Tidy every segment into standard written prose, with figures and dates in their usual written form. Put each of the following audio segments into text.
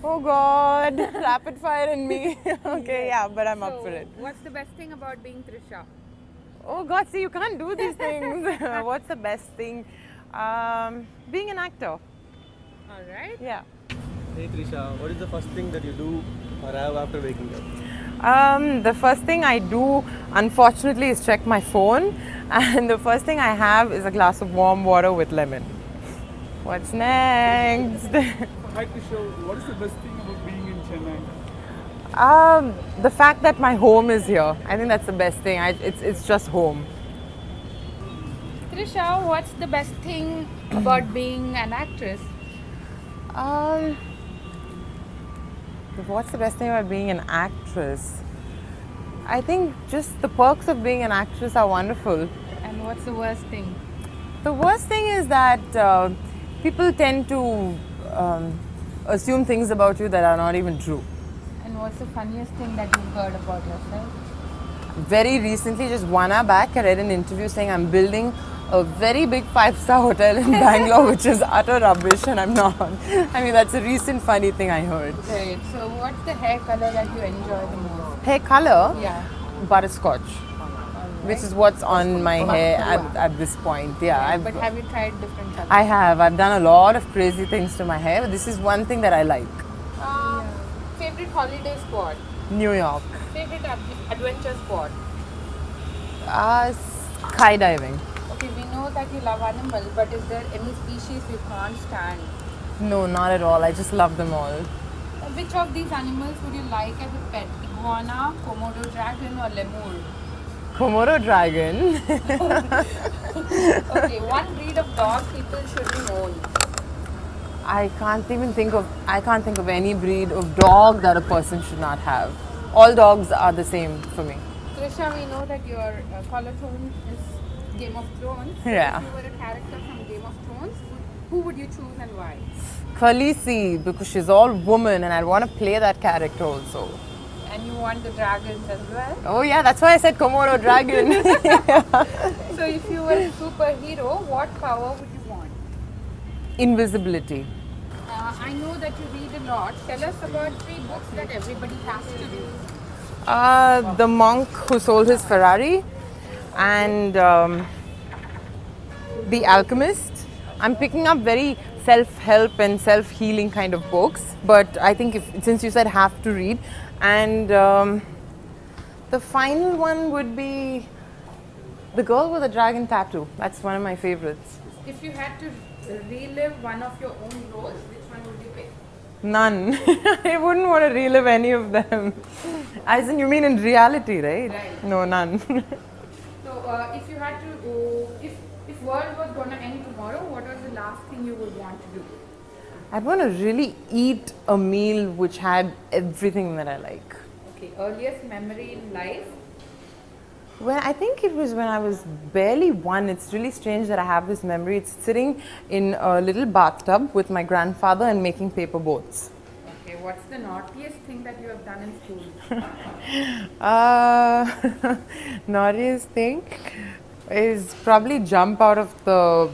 Oh God, rapid fire in me. Okay, yeah, but I'm up for it. What's the best thing about being Trisha? Oh God, see, you can't do these things. What's the best thing? Being an actor. All right. Yeah. Hey Trisha, what is the first thing that you do or have after waking up? The first thing I do, unfortunately, is check my phone, and the first thing I have is a glass of warm water with lemon. What's next? Hi Trisha, what is the best thing about being in Chennai? The fact that my home is here. I think that's the best thing. It's just home. Trisha, what's the best thing about being an actress? Um, what's the best thing about being an actress? I think just the perks of being an actress are wonderful. And what's the worst thing? The worst thing is that people tend to assume things about you that are not even true. And what's the funniest thing that you've heard about yourself? Very recently, just 1 hour back, I read an interview saying I'm building a very big 5-star hotel in Bangalore, which is utter rubbish, and I'm not. I mean, that's a recent funny thing I heard. Right. So what's the hair color that you enjoy the most? Hair color? Yeah. Butterscotch, which is what's on my hair at this point. Yeah. But have you tried different colors? I have. I've done a lot of crazy things to my hair, but this is one thing that I like. Favorite holiday spot? New York. Favorite adventure spot? Skydiving. Okay, we know that you love animals, but is there any species you can't stand? No, not at all. I just love them all. Which of these animals would you like as a pet? Iguana, Komodo dragon or lemur? Komodo dragon. Okay, one breed of dog people shouldn't own. I can't think of any breed of dog that a person should not have. All dogs are the same for me. Trisha, we know that your color tone is Game of Thrones. So Yeah. if you were a character from Game of Thrones, who would you choose and why? Khaleesi, because she's all woman and I want to play that character also. And you want the dragons as well. Oh yeah, that's why I said Komodo dragon. So if you were a superhero, what power would you want? Invisibility. I know that you read a lot. Tell us about 3 books that everybody has to read. The monk who sold his Ferrari and The Alchemist. I'm picking up very self-help and self-healing kind of books, but I think since you said have to read, and the final one would be The Girl with a Dragon Tattoo. That's one of my favorites. If you had to relive one of your own roles, which one would you pick? None. I wouldn't want to relive any of them. As in, you mean in reality, right? Right. No, none. So if you had to, if world was going to end tomorrow, what was the last thing you would want to do? I'd want to really eat a meal which had everything that I like. Okay, earliest memory in life? Well, I think it was when I was barely 1. It's really strange that I have this memory. It's sitting in a little bathtub with my grandfather and making paper boats. Okay, what's the naughtiest thing that you have done in school? Naughtiest thing is probably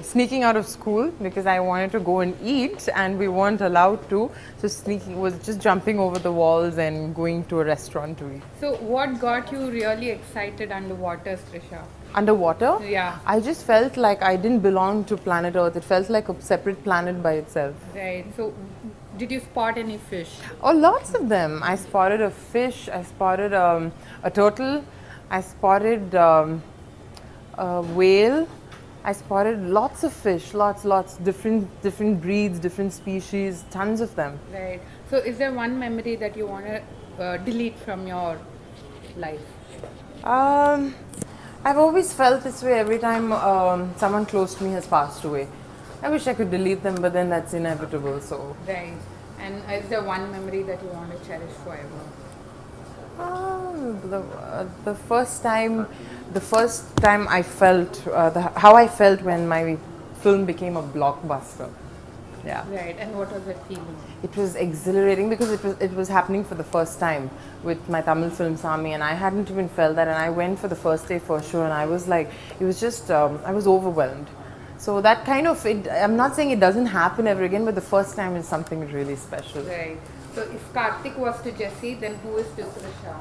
sneaking out of school because I wanted to go and eat and we weren't allowed to. So sneaking was just jumping over the walls and going to a restaurant to eat. So what got you really excited underwater, Trisha? Underwater? Yeah. I just felt like I didn't belong to planet Earth. It felt like a separate planet by itself. Right. So did you spot any fish? Oh, lots of them. I spotted a fish. I spotted a turtle. I spotted a whale. I spotted lots of fish. Lots. Different breeds, different species. Tons of them. Right. So is there one memory that you want to delete from your life? I've always felt this way every time someone close to me has passed away. I wish I could delete them, but then that's inevitable. So. Right. And is there one memory that you want to cherish forever? The first time I felt how I felt when my film became a blockbuster. Yeah. Right. And what was that feeling? It was exhilarating because it was happening for the first time with my Tamil film Sami, and I hadn't even felt that. And I went for the first day for sure, and I was like, it was just I was overwhelmed. So that kind of I'm not saying it doesn't happen ever again, but the first time is something really special. Right. So if Karthik was to Jessie, then who is to Trisha?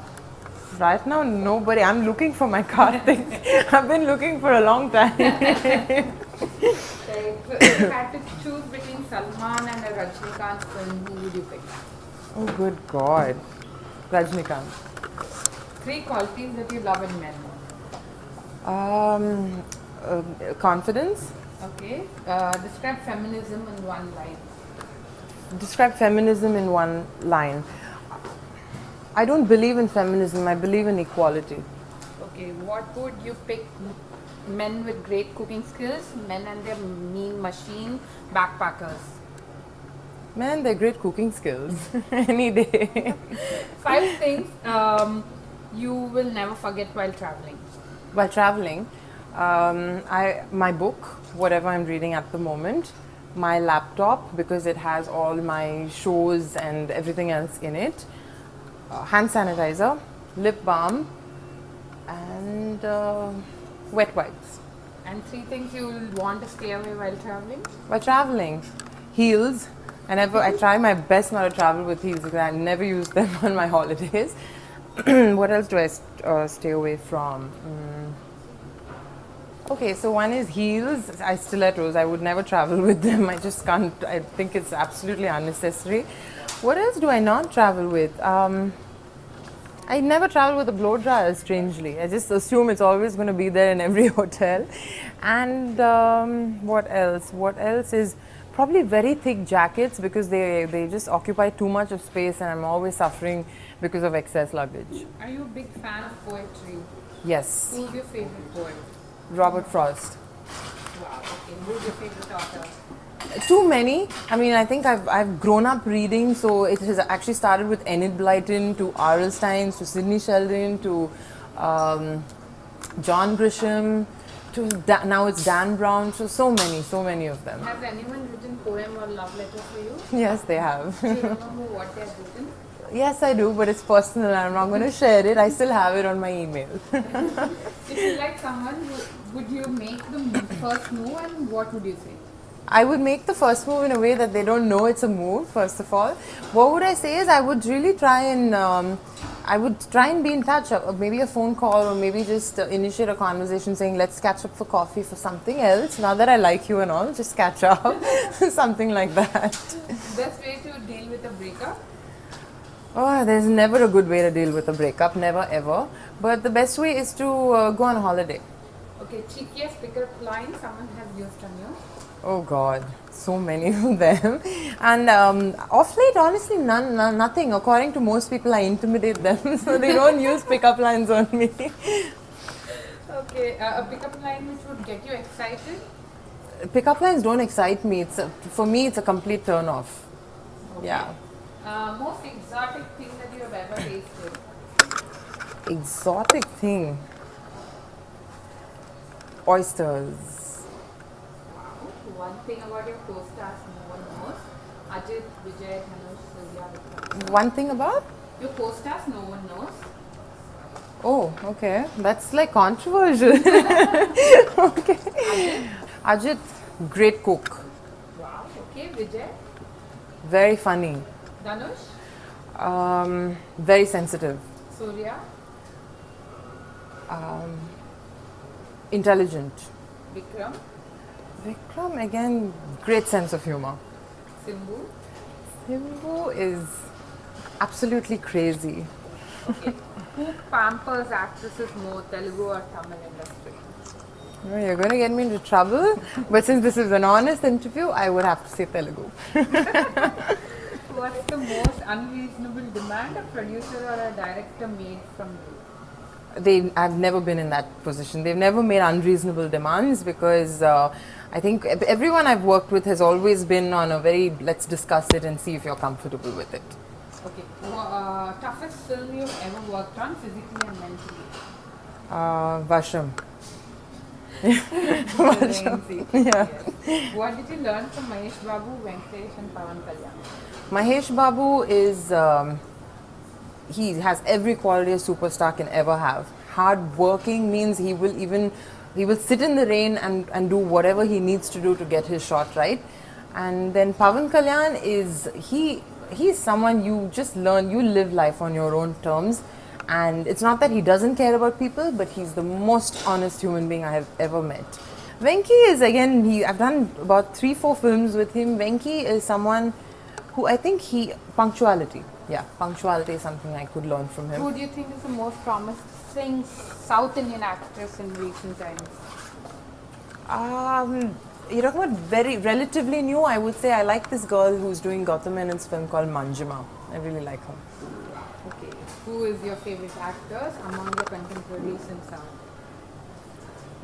Right now, nobody. I'm looking for my Karthik. I've been looking for a long time. Right. So if you had to choose between Salman and a Rajnikant film, who would you pick? Oh, good God. Rajnikant. 3 qualities that you love in men. Confidence. Okay. Describe feminism in one line. Describe feminism in one line. I don't believe in feminism, I believe in equality. Okay. What would you pick? Men with great cooking skills, men and their mean machine, backpackers. Man, they're great cooking skills. Any day. 5 things you will never forget while traveling. While traveling, my book, whatever I'm reading at the moment, my laptop because it has all my shows and everything else in it, hand sanitizer, lip balm, and wet wipes. And 3 things you will want to stay away while traveling. While traveling, heels. I try my best not to travel with heels because I never use them on my holidays. What else do I stay away from? Okay, so one is heels, stilettos. I would never travel with them. I just can't. I think it's absolutely unnecessary. What else do I not travel with? I never travel with a blow dryer, strangely. I just assume it's always going to be there in every hotel. And what else? What else is probably very thick jackets because they just occupy too much of space and I'm always suffering because of excess luggage. Are you a big fan of poetry? Yes. Who's your favorite poet? Robert Frost. Wow. Okay. Who's your favorite author? Too many. I mean, I think I've grown up reading, so it has actually started with Enid Blyton to R.L. Stein to Sidney Sheldon to John Grisham to now it's Dan Brown. So many of them. Has anyone written poem or love letter for you? Yes, they have. Do you remember what they have written? Yes, I do, but it's personal and I'm not going to share it. I still have it on my email. If you like someone, would you make the first move and what would you say? I would make the first move in a way that they don't know it's a move, first of all. What would I say is I would really try and be in touch, maybe a phone call or maybe just initiate a conversation saying let's catch up for coffee for something else. Now that I like you and all, just catch up, something like that. Best way to deal with a breakup? Oh, there's never a good way to deal with a breakup, never ever. But the best way is to go on a holiday. Okay, cheekiest pickup line someone has used on you? Oh God, so many of them. And off late, honestly, nothing. According to most people, I intimidate them, so they don't use pickup lines on me. Okay, a pickup line which would get you excited? Pickup lines don't excite me. For me, it's a complete turn off. Okay. Yeah. Most exotic thing that you have ever tasted? Exotic thing. Oysters. One thing about your co-stars no one knows. Ajit, Vijay, Dhanush, Surya, Vikram. One thing about? Your co-stars no one knows. Oh, okay. That's like controversial. Okay. Ajit, great cook. Wow. Okay, Vijay. Very funny. Dhanush. Very sensitive. Surya. Intelligent. Vikram. Vikram, again, great sense of humor. Simbu. Simbu is absolutely crazy. Okay. Who pampers actresses more, Telugu or Tamil industry? No, you're going to get me into trouble, but since this is an honest interview, I would have to say Telugu. What's the most unreasonable demand a producer or a director made from you? I've never been in that position. They've never made unreasonable demands because I think everyone I've worked with has always been on a very let's discuss it and see if you're comfortable with it. Okay. Toughest film you've ever worked on, physically and mentally? Vasham. Yeah. What did you learn from Mahesh Babu, Venkatesh and Pawan Kalyan? Mahesh Babu is, he has every quality a superstar can ever have. Hard working means he will sit in the rain and do whatever he needs to do to get his shot right. And then Pawan Kalyan is, he's someone you just learn, you live life on your own terms. And it's not that he doesn't care about people, but he's the most honest human being I have ever met. Venki is, again, I've done about 3-4 films with him. Venki is someone who I think punctuality. Yeah, punctuality is something I could learn from him. Who do you think is the most promising South Indian actress in recent times? You're talking about very relatively new. I would say I like this girl who's doing Gautam Menon's film called Manjima. I really like her. Okay. Who is your favorite actors among the contemporaries in South?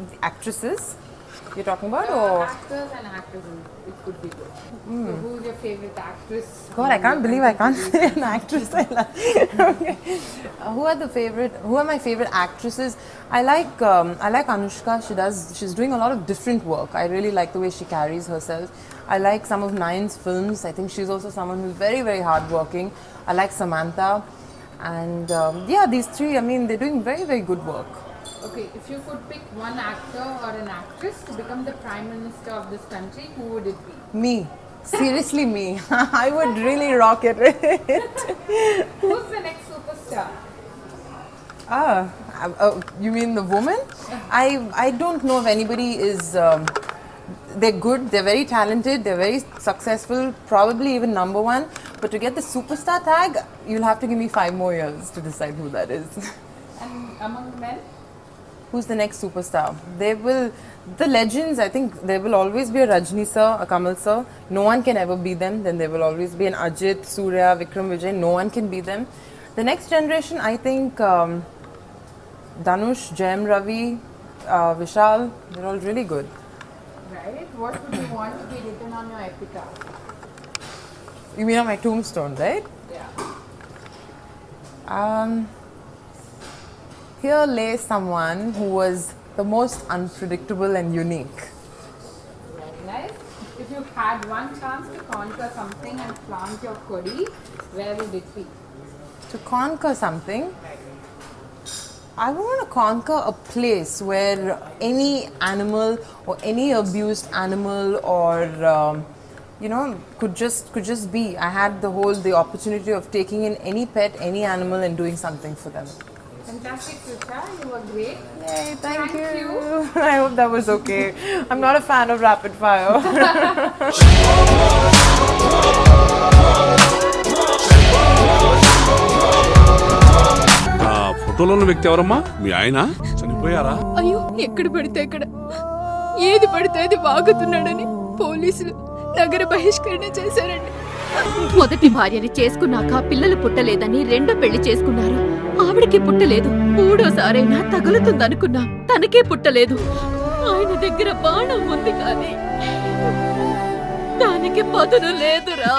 The actresses you're talking about, or actors and actresses? It could be good. So who's your favorite actress? God, I can't believe I can't say an actress I like. Okay. Who are my favorite actresses? I like Anushka. She's doing a lot of different work. I really like the way she carries herself. I like some of Nayan's films. I think she's also someone who's very, very hardworking. I like Samantha. And yeah, these three, I mean, they're doing very, very good work. Okay, if you could pick one actor or an actress to become the Prime Minister of this country, who would it be? Me. Seriously, me. I would really rock it. Who's the next superstar? You mean the woman? I don't know if anybody is... they're good, they're very talented, they're very successful, probably even number one. But to get the superstar tag, you'll have to give me 5 more years to decide who that is. And among the men? Who's the next superstar? The legends, I think there will always be a Rajni sir, a Kamal sir. No one can ever be them. Then there will always be an Ajit, Surya, Vikram Vijay. No one can be them. The next generation, I think Dhanush, Jayam Ravi, Vishal, they're all really good. Right. What would you want to be written on your epitaph? You mean on my tombstone, right? Yeah. Here lays someone who was the most unpredictable and unique. Very nice. If you had one chance to conquer something and plant your kodi, where would it be? To conquer something, I would want to conquer a place where any animal or any abused animal or could just be. I had the opportunity of taking in any pet, any animal, and doing something for them. Fantastic, Trisha. You were great. Yay, thank you. you. I hope that was okay. I'm not a fan of rapid fire. ఫోటోలో ఉన్న వ్యక్తి ఎవరమ్మా? మీ ఆయన చనిపోయారా? అయ్యో, ఎక్కడ పడితే అక్కడ ఏది పడితే అది వాగుతున్నాడని పోలీసులు నగర బహిష్కరణ చేశారండి. మొదటి భార్యని చేసుకున్నాక పిల్లలు పుట్టలేదని రెండో పెళ్లి చేసుకున్నారు. ఆవిడకి పుట్టలేదు. మూడోసారైనా తగులుతుందనుకున్నా, తనకే పుట్టలేదు. ఆయన దగ్గర బాణం ఉంది కానీ దానికి పదును లేదురా.